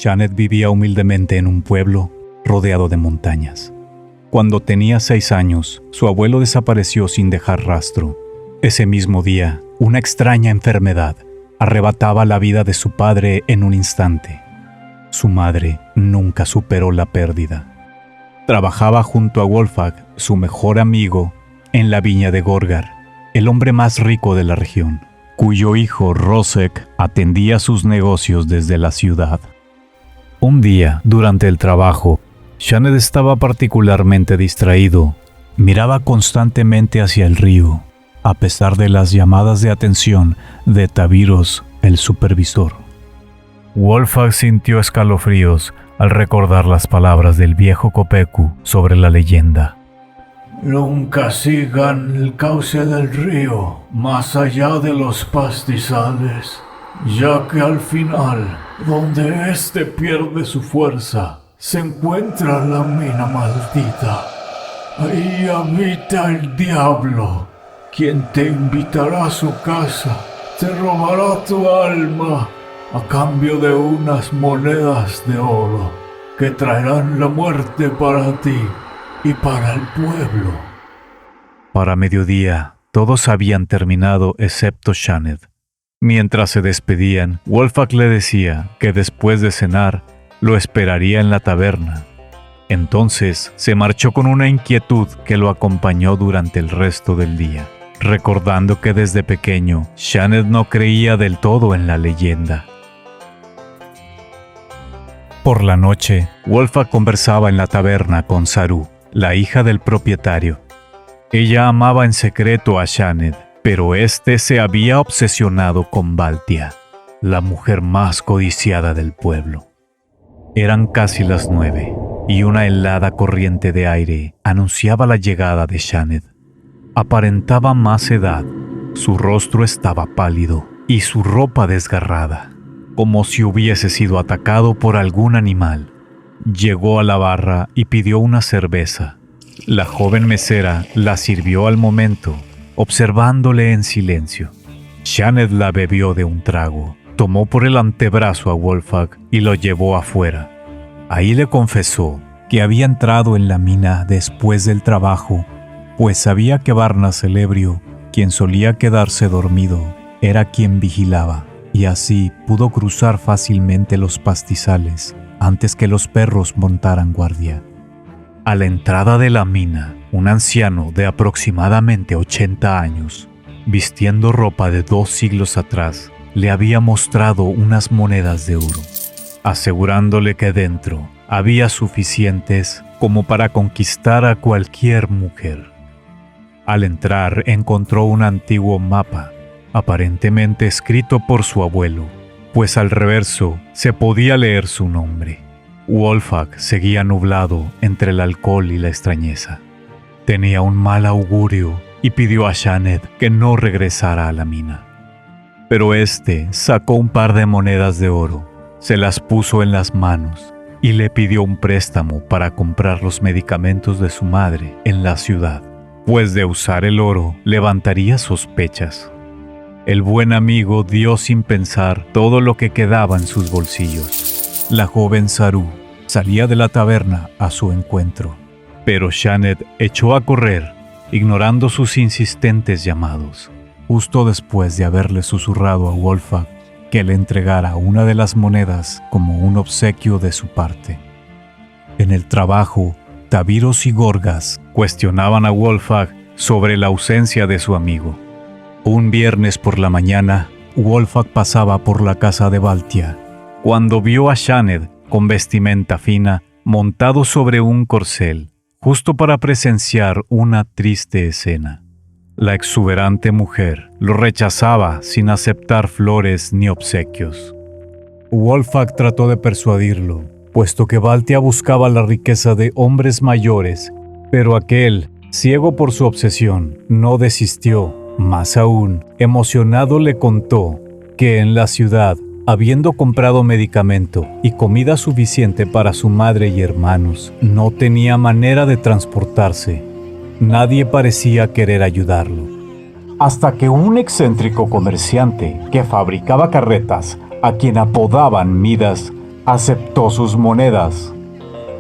Janet vivía humildemente en un pueblo rodeado de montañas. Cuando tenía 6 años, su abuelo desapareció sin dejar rastro. Ese mismo día, una extraña enfermedad arrebataba la vida de su padre en un instante. Su madre nunca superó la pérdida. Trabajaba junto a Wolfgang, su mejor amigo, en la viña de Gorgar, el hombre más rico de la región, cuyo hijo Rosek atendía sus negocios desde la ciudad. Un día, durante el trabajo, Janet estaba particularmente distraído. Miraba constantemente hacia el río, a pesar de las llamadas de atención de Taviros, el supervisor. Wolfgang sintió escalofríos al recordar las palabras del viejo Kopeku sobre la leyenda. Nunca sigan el cauce del río más allá de los pastizales, ya que al final, donde éste pierde su fuerza, se encuentra la mina maldita. Ahí habita el diablo, quien te invitará a su casa, te robará tu alma a cambio de unas monedas de oro que traerán la muerte para ti y para el pueblo. Para mediodía, todos habían terminado excepto Janet. Mientras se despedían, Wolfgang le decía que después de cenar, lo esperaría en la taberna. Entonces, se marchó con una inquietud que lo acompañó durante el resto del día, recordando que desde pequeño, Janet no creía del todo en la leyenda. Por la noche, Wolfgang conversaba en la taberna con Saru, la hija del propietario. Ella amaba en secreto a Janet, pero este se había obsesionado con Baltia, la mujer más codiciada del pueblo. Eran casi las 9, y una helada corriente de aire anunciaba la llegada de Janet. Aparentaba más edad, su rostro estaba pálido y su ropa desgarrada, como si hubiese sido atacado por algún animal. Llegó a la barra y pidió una cerveza. La joven mesera la sirvió al momento, observándole en silencio. Janet la bebió de un trago, tomó por el antebrazo a Wolfgang y lo llevó afuera. Ahí le confesó que había entrado en la mina después del trabajo, pues sabía que Barnas el ebrio, quien solía quedarse dormido, era quien vigilaba, y así pudo cruzar fácilmente los pastizales antes que los perros montaran guardia. A la entrada de la mina, un anciano de aproximadamente 80 años, vistiendo ropa de 2 siglos atrás, le había mostrado unas monedas de oro, asegurándole que dentro había suficientes como para conquistar a cualquier mujer. Al entrar encontró un antiguo mapa, aparentemente escrito por su abuelo, pues al reverso se podía leer su nombre. Wolfgang seguía nublado entre el alcohol y la extrañeza. Tenía un mal augurio y pidió a Janet que no regresara a la mina. Pero este sacó un par de monedas de oro, se las puso en las manos y le pidió un préstamo para comprar los medicamentos de su madre en la ciudad, pues de usar el oro levantaría sospechas. El buen amigo dio sin pensar todo lo que quedaba en sus bolsillos. La joven Saru salía de la taberna a su encuentro, pero Janet echó a correr, ignorando sus insistentes llamados, justo después de haberle susurrado a Wolfgang que le entregara una de las monedas como un obsequio de su parte. En el trabajo, Taviros y Gorgas cuestionaban a Wolfgang sobre la ausencia de su amigo. Un viernes por la mañana, Wolfgang pasaba por la casa de Baltia, cuando vio a Janet con vestimenta fina, montado sobre un corcel, justo para presenciar una triste escena. La exuberante mujer lo rechazaba sin aceptar flores ni obsequios. Wolfgang trató de persuadirlo, puesto que Baltia buscaba la riqueza de hombres mayores, pero aquel, ciego por su obsesión, no desistió. Más aún, emocionado le contó que en la ciudad, habiendo comprado medicamento y comida suficiente para su madre y hermanos, no tenía manera de transportarse. Nadie parecía querer ayudarlo. Hasta que un excéntrico comerciante que fabricaba carretas, a quien apodaban Midas, aceptó sus monedas.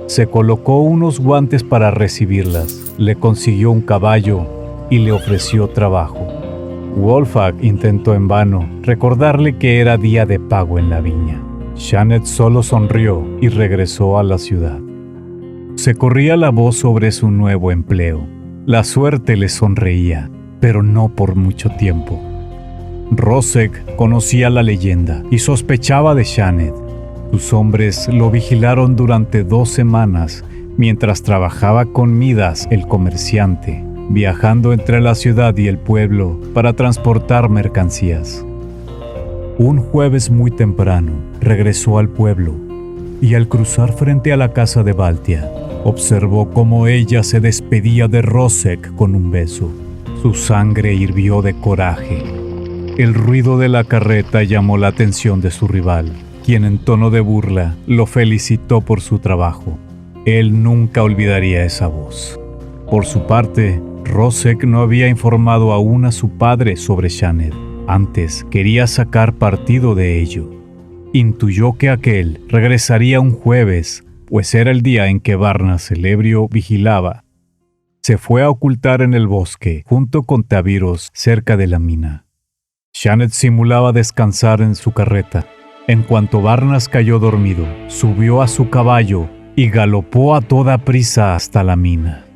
Se colocó unos guantes para recibirlas, le consiguió un caballo y le ofreció trabajo. Wolfgang intentó en vano recordarle que era día de pago en la viña. Jeanette solo sonrió y regresó a la ciudad. Se corría la voz sobre su nuevo empleo. La suerte le sonreía, pero no por mucho tiempo. Rosek conocía la leyenda y sospechaba de Jeanette. Sus hombres lo vigilaron durante 2 semanas mientras trabajaba con Midas, el comerciante, viajando entre la ciudad y el pueblo para transportar mercancías. Un jueves muy temprano regresó al pueblo y al cruzar frente a la casa de Baltia, observó cómo ella se despedía de Rosek con un beso. Su sangre hirvió de coraje. El ruido de la carreta llamó la atención de su rival, quien en tono de burla lo felicitó por su trabajo. Él nunca olvidaría esa voz. Por su parte, Rosek no había informado aún a su padre sobre Jeanette. Antes quería sacar partido de ello. Intuyó que aquel regresaría un jueves, pues era el día en que Barnas el ebrio vigilaba. Se fue a ocultar en el bosque, junto con Taviros, cerca de la mina. Jeanette simulaba descansar en su carreta. En cuanto Barnas cayó dormido, subió a su caballo y galopó a toda prisa hasta la mina.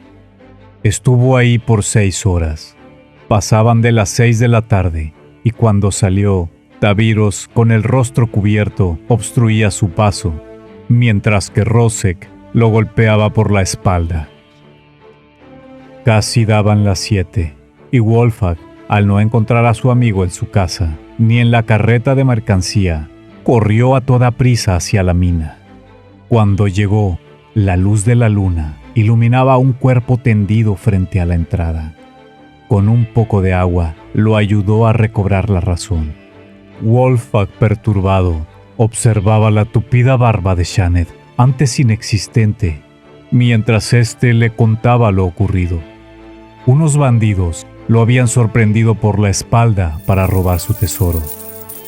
Estuvo ahí por 6 horas. Pasaban de las 6 de la tarde, y cuando salió, Taviros, con el rostro cubierto, obstruía su paso, mientras que Rosek lo golpeaba por la espalda. Casi daban las 7, y Wolfgang, al no encontrar a su amigo en su casa, ni en la carreta de mercancía, corrió a toda prisa hacia la mina. Cuando llegó, la luz de la luna iluminaba un cuerpo tendido frente a la entrada. Con un poco de agua, lo ayudó a recobrar la razón. Wolfgang, perturbado, observaba la tupida barba de Jeanette, antes inexistente, mientras éste le contaba lo ocurrido. Unos bandidos lo habían sorprendido por la espalda para robar su tesoro.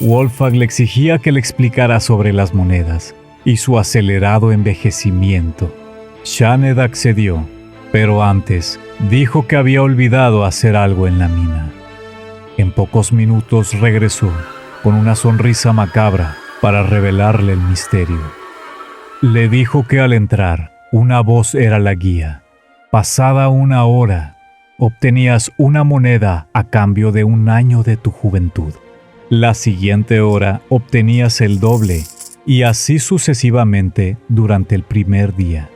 Wolfgang le exigía que le explicara sobre las monedas y su acelerado envejecimiento. Jeanette accedió, pero antes dijo que había olvidado hacer algo en la mina. En pocos minutos regresó con una sonrisa macabra para revelarle el misterio. Le dijo que al entrar, una voz era la guía. Pasada 1 hora, obtenías una moneda a cambio de 1 año de tu juventud. La siguiente hora obtenías el doble, y así sucesivamente durante el primer día.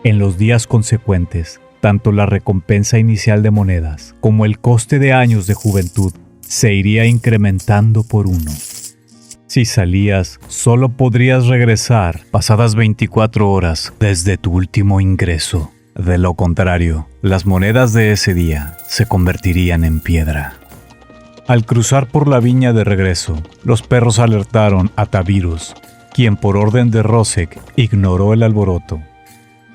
En los días consecuentes, tanto la recompensa inicial de monedas como el coste de años de juventud se iría incrementando por 1. Si salías, solo podrías regresar pasadas 24 horas desde tu último ingreso. De lo contrario, las monedas de ese día se convertirían en piedra. Al cruzar por la viña de regreso, los perros alertaron a Taviros, quien por orden de Rosek ignoró el alboroto.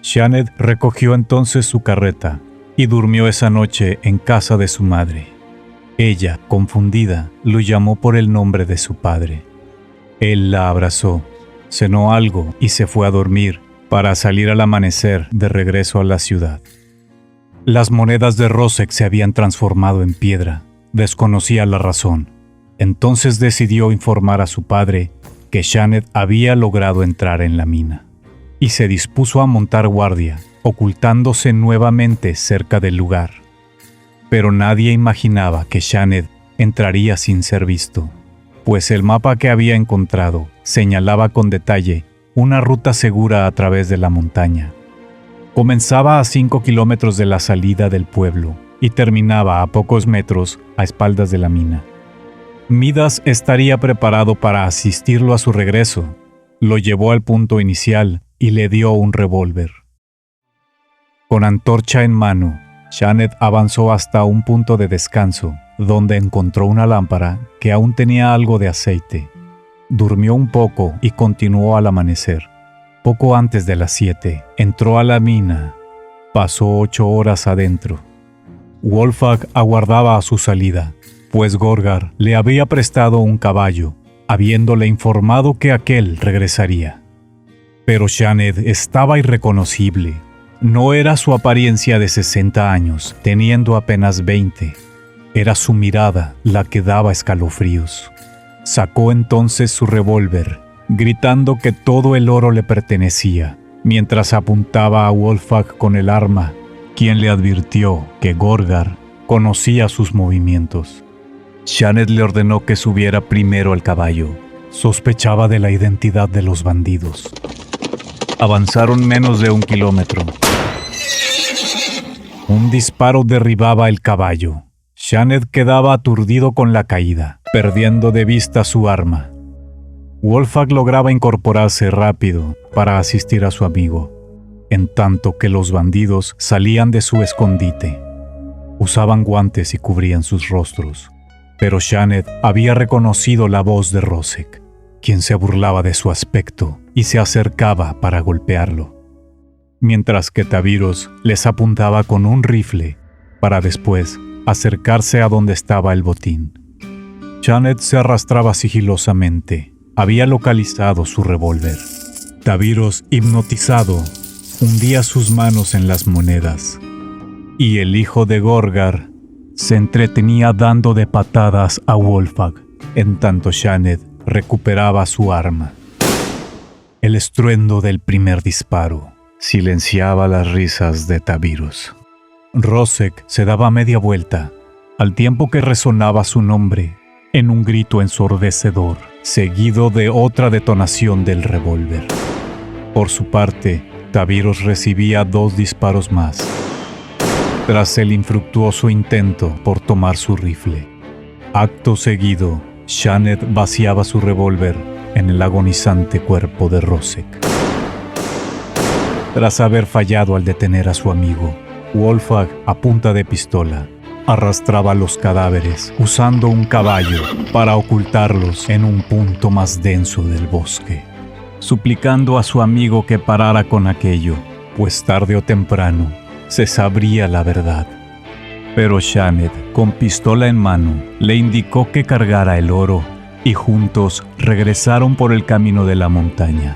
Jeanette recogió entonces su carreta y durmió esa noche en casa de su madre. Ella, confundida, lo llamó por el nombre de su padre. Él la abrazó, cenó algo y se fue a dormir para salir al amanecer de regreso a la ciudad. Las monedas de Rosek se habían transformado en piedra. Desconocía la razón. Entonces decidió informar a su padre que Jeanette había logrado entrar en la mina, y se dispuso a montar guardia, ocultándose nuevamente cerca del lugar. Pero nadie imaginaba que Jeanette entraría sin ser visto, pues el mapa que había encontrado señalaba con detalle una ruta segura a través de la montaña. Comenzaba a 5 kilómetros de la salida del pueblo y terminaba a pocos metros a espaldas de la mina. Midas estaría preparado para asistirlo a su regreso. Lo llevó al punto inicial y le dio un revólver. Con antorcha en mano, Jeanette avanzó hasta un punto de descanso, donde encontró una lámpara que aún tenía algo de aceite. Durmió un poco y continuó al amanecer. Poco antes de las 7, entró a la mina. Pasó 8 horas adentro. Wolfgang aguardaba a su salida, pues Gorgar le había prestado un caballo, habiéndole informado que aquel regresaría. Pero Shaned estaba irreconocible. No era su apariencia de 60 años, teniendo apenas 20. Era su mirada la que daba escalofríos. Sacó entonces su revólver, gritando que todo el oro le pertenecía, mientras apuntaba a Wolfgang con el arma, quien le advirtió que Gorgar conocía sus movimientos. Shaned le ordenó que subiera primero al caballo. Sospechaba de la identidad de los bandidos. Avanzaron menos de 1 kilómetro. Un disparo derribaba el caballo. Shaned quedaba aturdido con la caída, perdiendo de vista su arma. Wolfgang lograba incorporarse rápido para asistir a su amigo, en tanto que los bandidos salían de su escondite. Usaban guantes y cubrían sus rostros, pero Shaned había reconocido la voz de Rosek, quien se burlaba de su aspecto y se acercaba para golpearlo, mientras que Taviros les apuntaba con un rifle para después acercarse a donde estaba el botín. Shaned se arrastraba sigilosamente. Había localizado su revólver. Taviros, hipnotizado, hundía sus manos en las monedas, y el hijo de Gorgar se entretenía dando de patadas a Wolfgang, en tanto Shaned recuperaba su arma. El estruendo del primer disparo silenciaba las risas de Taviros. Rosek se daba media vuelta, al tiempo que resonaba su nombre en un grito ensordecedor, seguido de otra detonación del revólver. Por su parte, Taviros recibía 2 disparos más, tras el infructuoso intento por tomar su rifle. Acto seguido, Shaned vaciaba su revólver en el agonizante cuerpo de Rosek. Tras haber fallado al detener a su amigo, Wolfgang, a punta de pistola, arrastraba los cadáveres usando un caballo para ocultarlos en un punto más denso del bosque, suplicando a su amigo que parara con aquello, pues tarde o temprano se sabría la verdad. Pero Shaned, con pistola en mano, le indicó que cargara el oro y juntos regresaron por el camino de la montaña.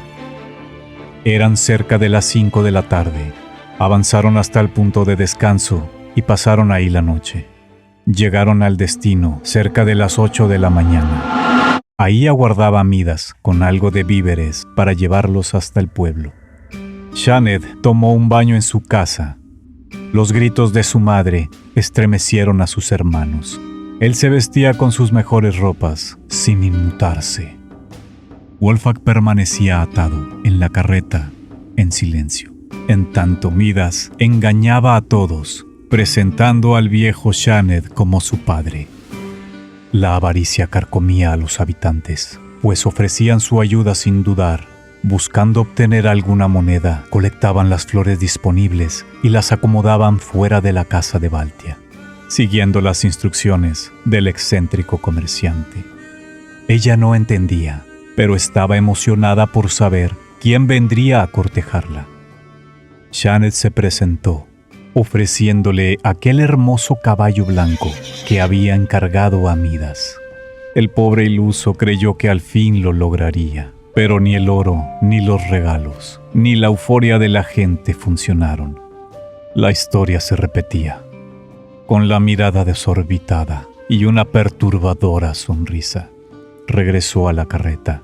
Eran cerca de las 5 de la tarde. Avanzaron hasta el punto de descanso y pasaron ahí la noche. Llegaron al destino cerca de las 8 de la mañana. Ahí aguardaba Midas con algo de víveres para llevarlos hasta el pueblo. Shaned tomó un baño en su casa. Los gritos de su madre estremecieron a sus hermanos. Él se vestía con sus mejores ropas, sin inmutarse. Wolfgang permanecía atado en la carreta, en silencio. En tanto Midas engañaba a todos, presentando al viejo Shaned como su padre. La avaricia carcomía a los habitantes, pues ofrecían su ayuda sin dudar. Buscando obtener alguna moneda, colectaban las flores disponibles y las acomodaban fuera de la casa de Baltia, siguiendo las instrucciones del excéntrico comerciante. Ella no entendía, pero estaba emocionada por saber quién vendría a cortejarla. Shaned se presentó, ofreciéndole aquel hermoso caballo blanco que había encargado a Midas. El pobre iluso creyó que al fin lo lograría, pero ni el oro, ni los regalos, ni la euforia de la gente funcionaron. La historia se repetía, con la mirada desorbitada y una perturbadora sonrisa. Regresó a la carreta.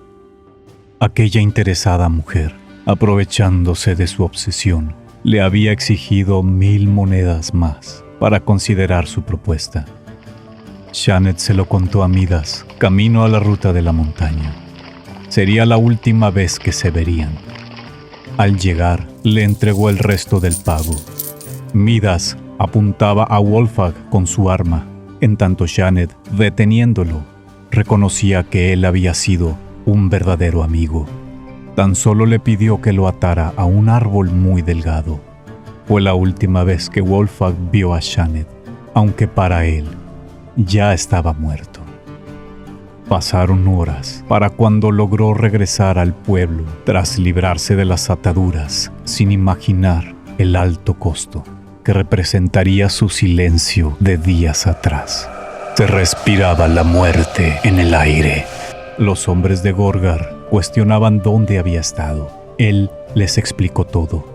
Aquella interesada mujer, aprovechándose de su obsesión, le había exigido 1000 monedas más para considerar su propuesta. Shaned se lo contó a Midas, camino a la ruta de la montaña. Sería la última vez que se verían. Al llegar, le entregó el resto del pago. Midas apuntaba a Wolfgang con su arma, en tanto Shaned, deteniéndolo, reconocía que él había sido un verdadero amigo. Tan solo le pidió que lo atara a un árbol muy delgado. Fue la última vez que Wolfgang vio a Shaned, aunque para él ya estaba muerto. Pasaron horas para cuando logró regresar al pueblo tras librarse de las ataduras, sin imaginar el alto costo que representaría su silencio de días atrás. Se respiraba la muerte en el aire. Los hombres de Gorgar cuestionaban dónde había estado. Él les explicó todo.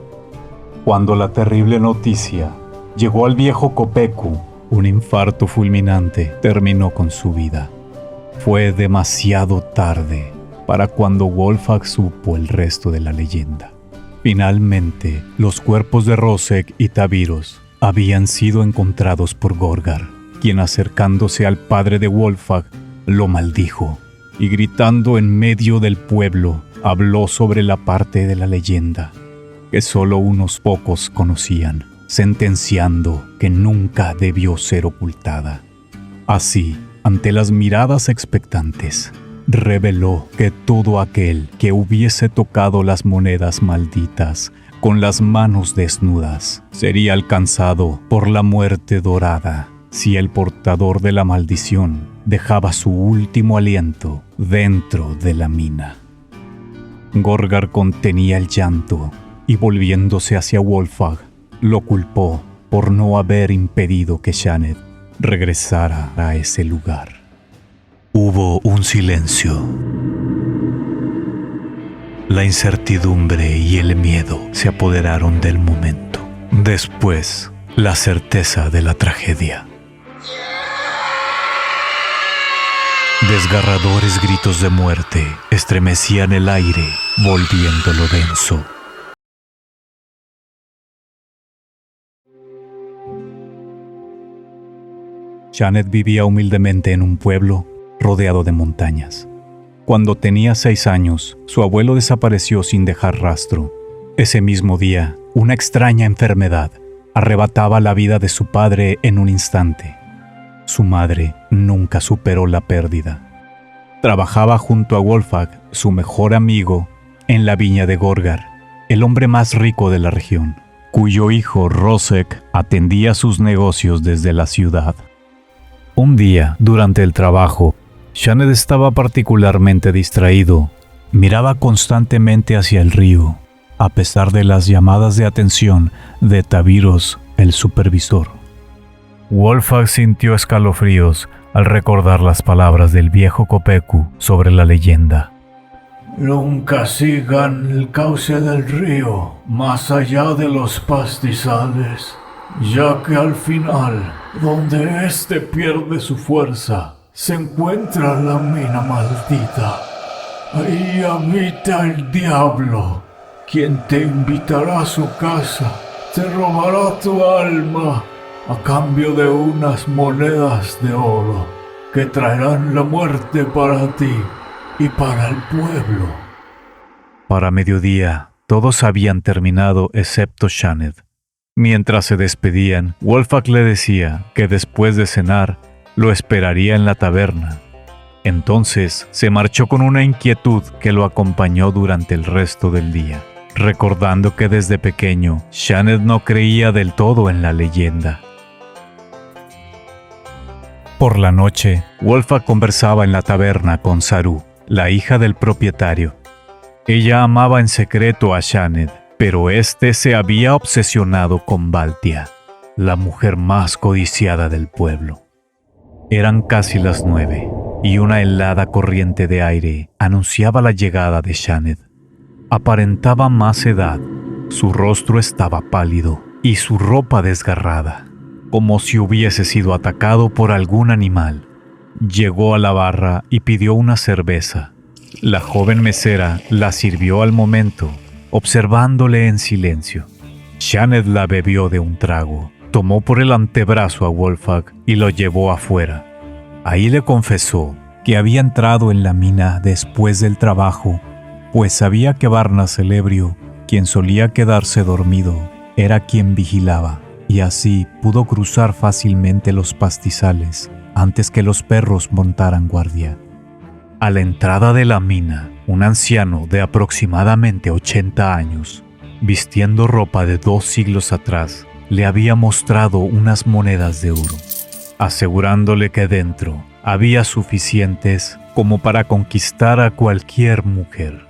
Cuando la terrible noticia llegó al viejo Copecu, un infarto fulminante terminó con su vida. Fue demasiado tarde para cuando Wolfgang supo el resto de la leyenda. Finalmente, los cuerpos de Rosek y Taviros habían sido encontrados por Gorgar, quien acercándose al padre de Wolfgang lo maldijo y gritando en medio del pueblo habló sobre la parte de la leyenda que solo unos pocos conocían, sentenciando que nunca debió ser ocultada. Así, ante las miradas expectantes, reveló que todo aquel que hubiese tocado las monedas malditas con las manos desnudas sería alcanzado por la muerte dorada si el portador de la maldición dejaba su último aliento dentro de la mina. Gorgar contenía el llanto y volviéndose hacia Wolfgang, lo culpó por no haber impedido que Shaned regresara a ese lugar. Hubo un silencio. La incertidumbre y el miedo se apoderaron del momento. Después, la certeza de la tragedia. Desgarradores gritos de muerte estremecían el aire, volviéndolo denso. Shaned vivía humildemente en un pueblo rodeado de montañas. Cuando tenía 6 años, su abuelo desapareció sin dejar rastro. Ese mismo día, una extraña enfermedad arrebataba la vida de su padre en un instante. Su madre nunca superó la pérdida. Trabajaba junto a Wolfgang, su mejor amigo, en la viña de Gorgar, el hombre más rico de la región, cuyo hijo Rosek atendía sus negocios desde la ciudad. Un día, durante el trabajo, Shaned estaba particularmente distraído. Miraba constantemente hacia el río, a pesar de las llamadas de atención de Taviros, el supervisor. Wolfgang sintió escalofríos al recordar las palabras del viejo Copecu sobre la leyenda. Nunca sigan el cauce del río más allá de los pastizales, ya que al final, donde éste pierde su fuerza, se encuentra la mina maldita. Ahí habita el diablo, quien te invitará a su casa, te robará tu alma a cambio de unas monedas de oro que traerán la muerte para ti y para el pueblo. Para mediodía, todos habían terminado excepto Shaned. Mientras se despedían, Wolfgang le decía que después de cenar, lo esperaría en la taberna. Entonces se marchó con una inquietud que lo acompañó durante el resto del día, recordando que desde pequeño Shaned no creía del todo en la leyenda. Por la noche, Wolfgang conversaba en la taberna con Saru, la hija del propietario. Ella amaba en secreto a Shaned, pero éste se había obsesionado con Baltia, la mujer más codiciada del pueblo. Eran casi las 9, y una helada corriente de aire anunciaba la llegada de Shaned. Aparentaba más edad, su rostro estaba pálido y su ropa desgarrada, como si hubiese sido atacado por algún animal. Llegó a la barra y pidió una cerveza. La joven mesera la sirvió al momento, observándole en silencio. Shaned la bebió de un trago, tomó por el antebrazo a Wolfgang y lo llevó afuera. Ahí le confesó que había entrado en la mina después del trabajo, pues sabía que Barnas el ebrio, quien solía quedarse dormido, era quien vigilaba, y así pudo cruzar fácilmente los pastizales antes que los perros montaran guardia. A la entrada de la mina, un anciano de aproximadamente 80 años, vistiendo ropa de 2 siglos atrás, le había mostrado unas monedas de oro, asegurándole que dentro había suficientes como para conquistar a cualquier mujer.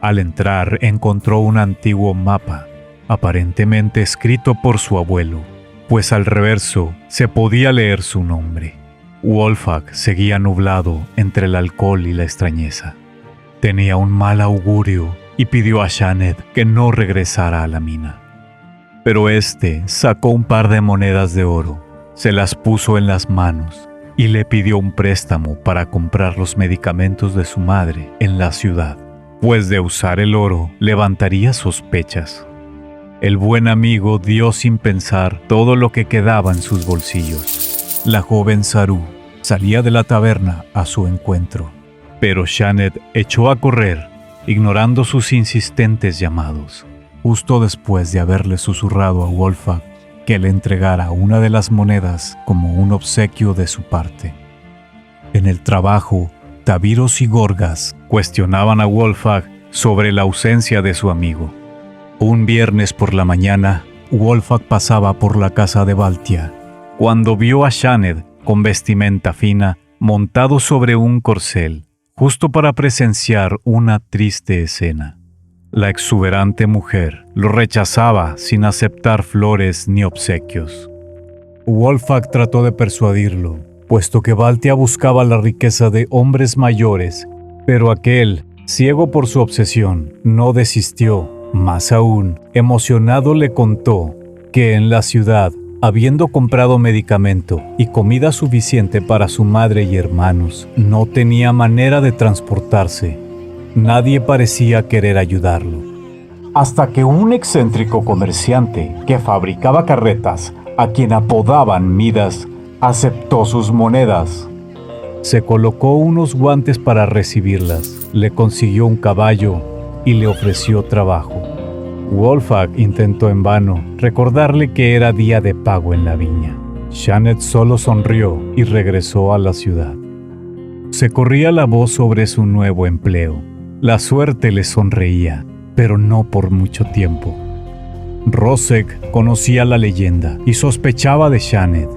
Al entrar encontró un antiguo mapa, aparentemente escrito por su abuelo, pues al reverso se podía leer su nombre. Wolfgang seguía nublado entre el alcohol y la extrañeza. Tenía un mal augurio y pidió a Shaned que no regresara a la mina. Pero éste sacó un par de monedas de oro, se las puso en las manos y le pidió un préstamo para comprar los medicamentos de su madre en la ciudad, pues de usar el oro levantaría sospechas. El buen amigo dio sin pensar todo lo que quedaba en sus bolsillos. La joven Saru salía de la taberna a su encuentro, pero Shaned echó a correr, ignorando sus insistentes llamados, justo después de haberle susurrado a Wolfgang que le entregara una de las monedas como un obsequio de su parte. En el trabajo, Taviros y Gorgas cuestionaban a Wolfgang sobre la ausencia de su amigo. Un viernes por la mañana, Wolfgang pasaba por la casa de Valtia, cuando vio a Shaned con vestimenta fina, montado sobre un corcel, justo para presenciar una triste escena. La exuberante mujer lo rechazaba sin aceptar flores ni obsequios. Wolfgang trató de persuadirlo, puesto que Valtia buscaba la riqueza de hombres mayores, pero aquel, ciego por su obsesión, no desistió. Más aún, emocionado le contó que en la ciudad, habiendo comprado medicamento y comida suficiente para su madre y hermanos, no tenía manera de transportarse. Nadie parecía querer ayudarlo. Hasta que un excéntrico comerciante que fabricaba carretas, a quien apodaban Midas, aceptó sus monedas. Se colocó unos guantes para recibirlas, le consiguió un caballo y le ofreció trabajo. Wolfgang intentó en vano recordarle que era día de pago en la viña. Shaned solo sonrió y regresó a la ciudad. Se corría la voz sobre su nuevo empleo. La suerte le sonreía, pero no por mucho tiempo. Rosek conocía la leyenda y sospechaba de Shaned.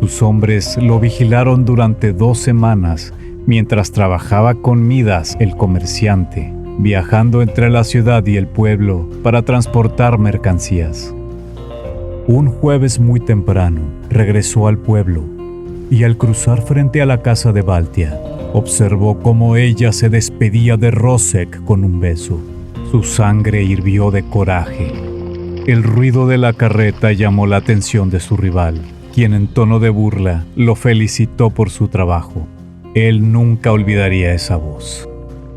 Sus hombres lo vigilaron durante 2 semanas mientras trabajaba con Midas, el comerciante, viajando entre la ciudad y el pueblo para transportar mercancías. Un jueves muy temprano regresó al pueblo y al cruzar frente a la casa de Valtia, observó cómo ella se despedía de Rosek con un beso. Su sangre hirvió de coraje. El ruido de la carreta llamó la atención de su rival, quien en tono de burla lo felicitó por su trabajo. Él nunca olvidaría esa voz.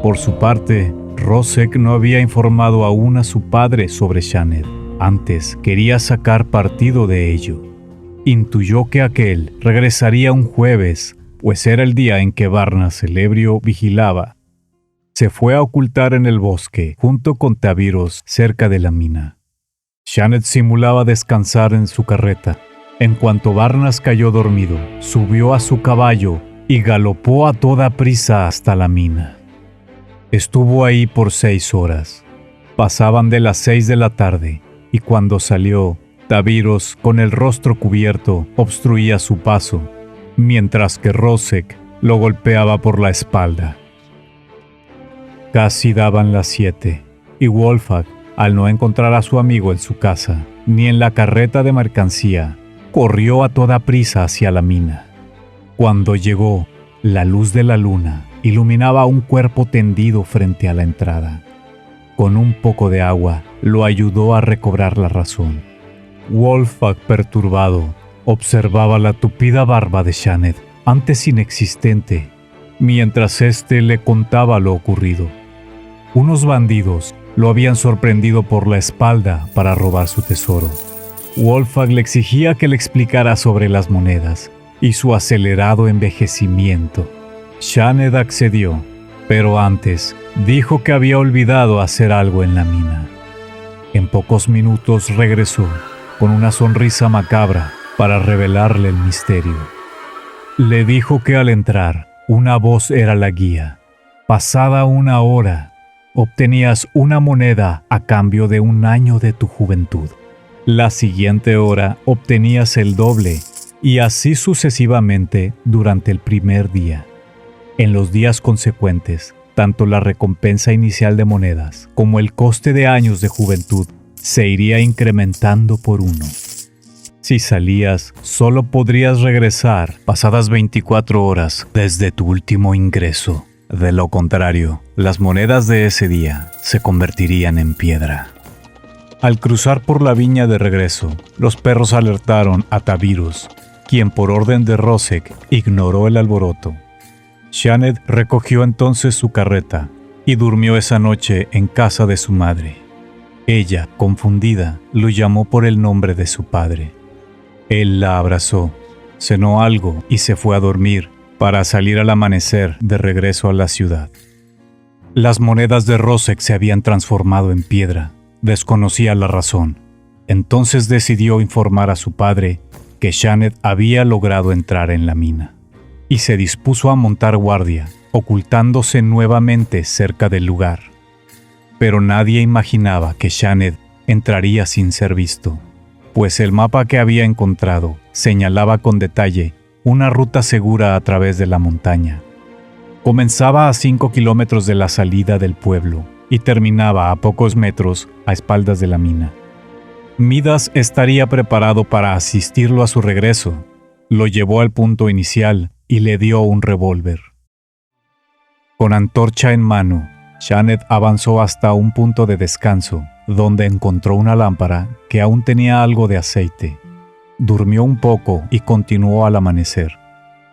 Por su parte, Rosek no había informado aún a su padre sobre Shaned. Antes quería sacar partido de ello. Intuyó que aquel regresaría un jueves, pues era el día en que Barnas el ebrio vigilaba. Se fue a ocultar en el bosque, junto con Taviros, cerca de la mina. Shaned simulaba descansar en su carreta. En cuanto Barnas cayó dormido, subió a su caballo y galopó a toda prisa hasta la mina. Estuvo ahí por 6 horas. Pasaban de las 6 de la tarde, y cuando salió, Taviros, con el rostro cubierto, obstruía su paso, mientras que Rosek lo golpeaba por la espalda. Casi daban las 7, y Wolfgang, al no encontrar a su amigo en su casa, ni en la carreta de mercancía, corrió a toda prisa hacia la mina. Cuando llegó, la luz de la luna iluminaba un cuerpo tendido frente a la entrada. Con un poco de agua, lo ayudó a recobrar la razón. Wolfgang, perturbado, observaba la tupida barba de Shaned, antes inexistente, mientras éste le contaba lo ocurrido. Unos bandidos lo habían sorprendido por la espalda para robar su tesoro. Wolfgang le exigía que le explicara sobre las monedas y su acelerado envejecimiento. Shaned accedió, pero antes dijo que había olvidado hacer algo en la mina. En pocos minutos regresó, con una sonrisa macabra, para revelarle el misterio. Le dijo que al entrar, una voz era la guía. Pasada 1 hora, obtenías una moneda a cambio de 1 año de tu juventud. La siguiente hora obtenías el doble, y así sucesivamente durante el primer día. En los días consecuentes, tanto la recompensa inicial de monedas como el coste de años de juventud se iría incrementando por 1. Si salías, solo podrías regresar pasadas 24 horas desde tu último ingreso. De lo contrario, las monedas de ese día se convertirían en piedra. Al cruzar por la viña de regreso, los perros alertaron a Tavirus, quien por orden de Rosek ignoró el alboroto. Shaned recogió entonces su carreta y durmió esa noche en casa de su madre. Ella, confundida, lo llamó por el nombre de su padre. Él la abrazó, cenó algo y se fue a dormir para salir al amanecer de regreso a la ciudad. Las monedas de Rosek se habían transformado en piedra. Desconocía la razón. Entonces decidió informar a su padre que Shaned había logrado entrar en la mina, y se dispuso a montar guardia, ocultándose nuevamente cerca del lugar. Pero nadie imaginaba que Shaned entraría sin ser visto, pues el mapa que había encontrado señalaba con detalle una ruta segura a través de la montaña. Comenzaba a 5 kilómetros de la salida del pueblo y terminaba a pocos metros a espaldas de la mina. Midas estaría preparado para asistirlo a su regreso. Lo llevó al punto inicial y le dio un revólver. Con antorcha en mano, Shaned avanzó hasta un punto de descanso, donde encontró una lámpara que aún tenía algo de aceite. Durmió un poco y continuó al amanecer.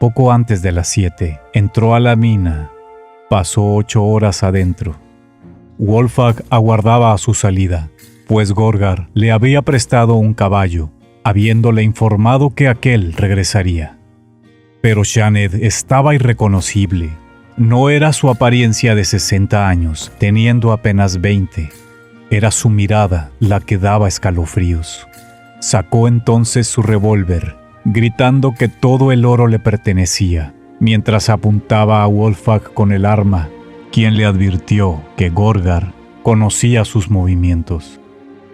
Poco antes de las 7, entró a la mina. Pasó 8 horas adentro. Wolfag aguardaba a su salida, pues Gorgar le había prestado un caballo, habiéndole informado que aquel regresaría. Pero Shaned estaba irreconocible. No era su apariencia de 60 años, teniendo apenas 20. Era su mirada la que daba escalofríos. Sacó entonces su revólver, gritando que todo el oro le pertenecía, mientras apuntaba a Wolfag con el arma, quien le advirtió que Gorgar conocía sus movimientos.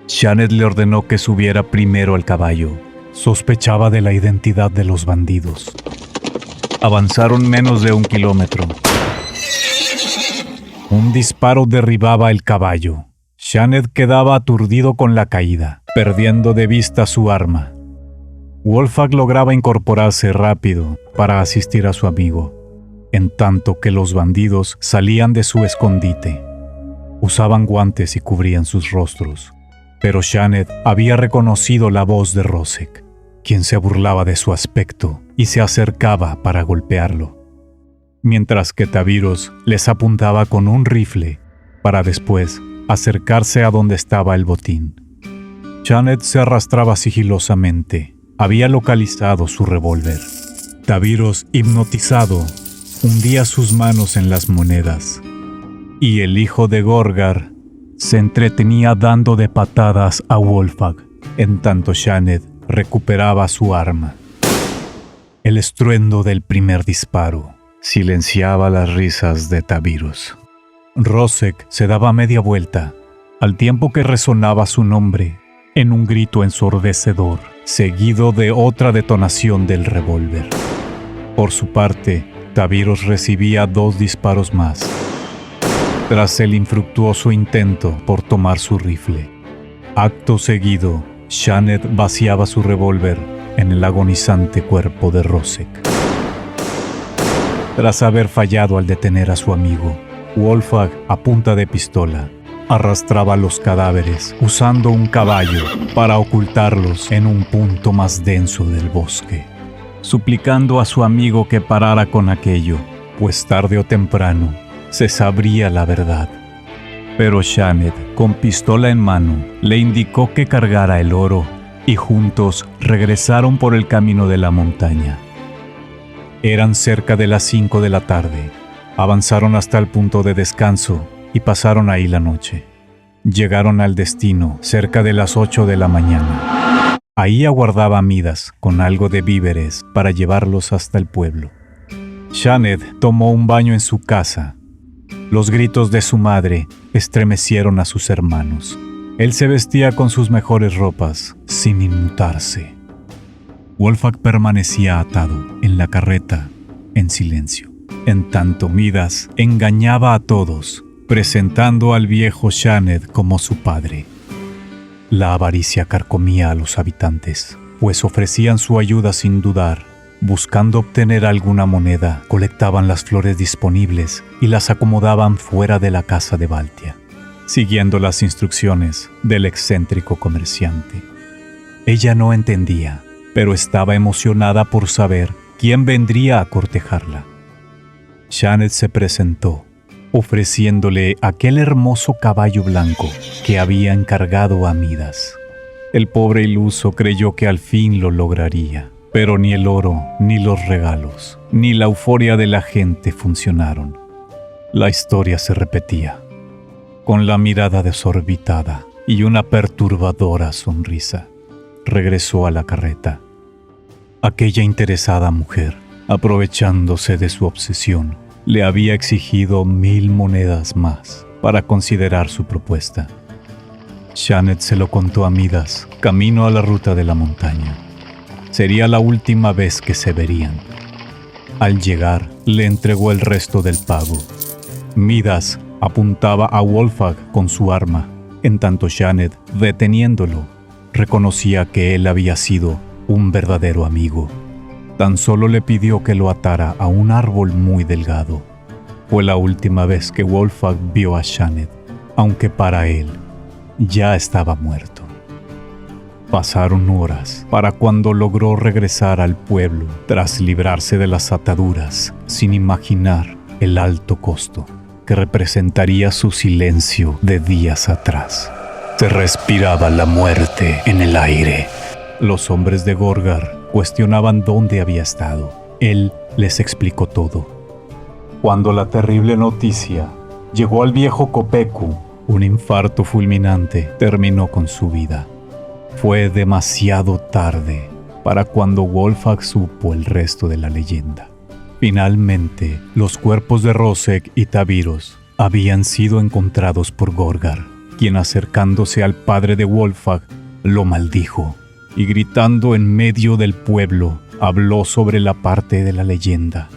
Shaned le ordenó que subiera primero al caballo. Sospechaba de la identidad de los bandidos. Avanzaron menos de 1 kilómetro. Un disparo derribaba el caballo. Shaned quedaba aturdido con la caída, perdiendo de vista su arma. Wolfag lograba incorporarse rápido para asistir a su amigo, en tanto que los bandidos salían de su escondite. Usaban guantes y cubrían sus rostros, pero Shaned había reconocido la voz de Rosek, quien se burlaba de su aspecto y se acercaba para golpearlo, mientras que Tavirus les apuntaba con un rifle para después acercarse a donde estaba el botín. Shaned se arrastraba sigilosamente. Había localizado su revólver. Tavirus, hipnotizado, hundía sus manos en las monedas, y el hijo de Gorgar se entretenía dando de patadas a Wolfag, en tanto Shaned recuperaba su arma. El estruendo del primer disparo silenciaba las risas de Tavirus. Rosek se daba media vuelta, al tiempo que resonaba su nombre en un grito ensordecedor, seguido de otra detonación del revólver. Por su parte, Tavirus recibía 2 disparos más, tras el infructuoso intento por tomar su rifle. Acto seguido, Shaned vaciaba su revólver en el agonizante cuerpo de Rosek. Tras haber fallado al detener a su amigo, Wolfag, a punta de pistola, arrastraba los cadáveres usando un caballo para ocultarlos en un punto más denso del bosque, suplicando a su amigo que parara con aquello, pues tarde o temprano se sabría la verdad. Pero Shaned, con pistola en mano, le indicó que cargara el oro y juntos regresaron por el camino de la montaña. Eran cerca de las 5 de la tarde. Avanzaron hasta el punto de descanso y pasaron ahí la noche. Llegaron al destino cerca de las 8 de la mañana. Ahí aguardaba Midas con algo de víveres para llevarlos hasta el pueblo. Shaned tomó un baño en su casa. Los gritos de su madre estremecieron a sus hermanos. Él se vestía con sus mejores ropas, sin inmutarse. Wolfag permanecía atado en la carreta, en silencio, en tanto Midas engañaba a todos, presentando al viejo Shaned como su padre. La avaricia carcomía a los habitantes, pues ofrecían su ayuda sin dudar, Buscando obtener alguna moneda, colectaban las flores disponibles y las acomodaban fuera de la casa de Baltia, siguiendo las instrucciones del excéntrico comerciante. Ella no entendía, pero estaba emocionada por saber quién vendría a cortejarla. Janet se presentó, ofreciéndole aquel hermoso caballo blanco que había encargado a Midas. El pobre iluso creyó que al fin lo lograría, pero ni el oro, ni los regalos, ni la euforia de la gente funcionaron. La historia se repetía, con la mirada desorbitada y una perturbadora sonrisa. Regresó a la carreta. Aquella interesada mujer, aprovechándose de su obsesión, le había exigido 1000 monedas más para considerar su propuesta. Janet se lo contó a Midas, camino a la ruta de la montaña. Sería la última vez que se verían. Al llegar, le entregó el resto del pago. Midas apuntaba a Wolfgang con su arma, en tanto Janet, deteniéndolo, reconocía que él había sido un verdadero amigo. Tan solo le pidió que lo atara a un árbol muy delgado. Fue la última vez que Wolfgang vio a Janet, aunque para él ya estaba muerto. Pasaron horas para cuando logró regresar al pueblo tras librarse de las ataduras, sin imaginar el alto costo que representaría su silencio de días atrás. Se respiraba la muerte en el aire. Los hombres de Gorgar cuestionaban dónde había estado. Él les explicó todo. Cuando la terrible noticia llegó al viejo Kopeku, un infarto fulminante terminó con su vida. Fue demasiado tarde para cuando Wolfgang supo el resto de la leyenda. Finalmente, los cuerpos de Rosek y Taviros habían sido encontrados por Gorgar, quien, acercándose al padre de Wolfgang, lo maldijo y, gritando en medio del pueblo, habló sobre la parte de la leyenda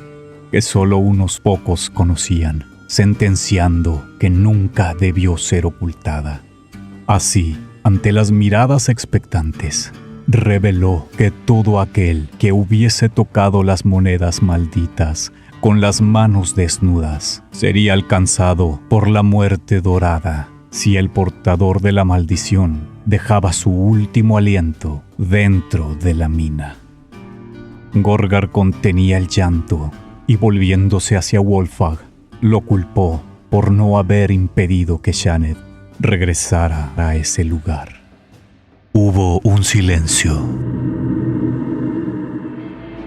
que solo unos pocos conocían, sentenciando que nunca debió ser ocultada. Así, ante las miradas expectantes, reveló que todo aquel que hubiese tocado las monedas malditas con las manos desnudas sería alcanzado por la muerte dorada si el portador de la maldición dejaba su último aliento dentro de la mina. Gorgar contenía el llanto y, volviéndose hacia Wolfgang, lo culpó por no haber impedido que Janet regresara a ese lugar. Hubo un silencio.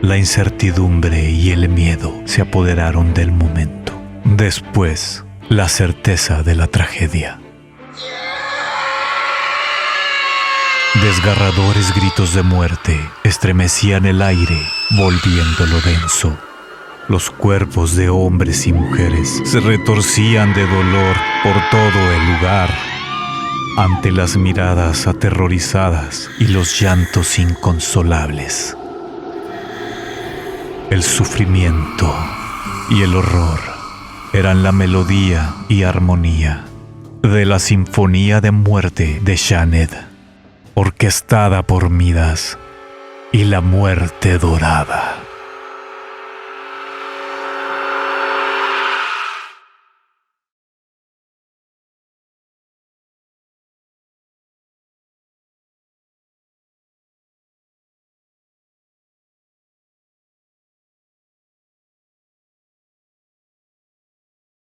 La incertidumbre y el miedo se apoderaron del momento. Después, la certeza de la tragedia. Desgarradores gritos de muerte estremecían el aire, volviéndolo denso. Los cuerpos de hombres y mujeres se retorcían de dolor por todo el lugar, ante las miradas aterrorizadas y los llantos inconsolables. El sufrimiento y el horror eran la melodía y armonía de la sinfonía de muerte de Janet, orquestada por Midas y la muerte dorada.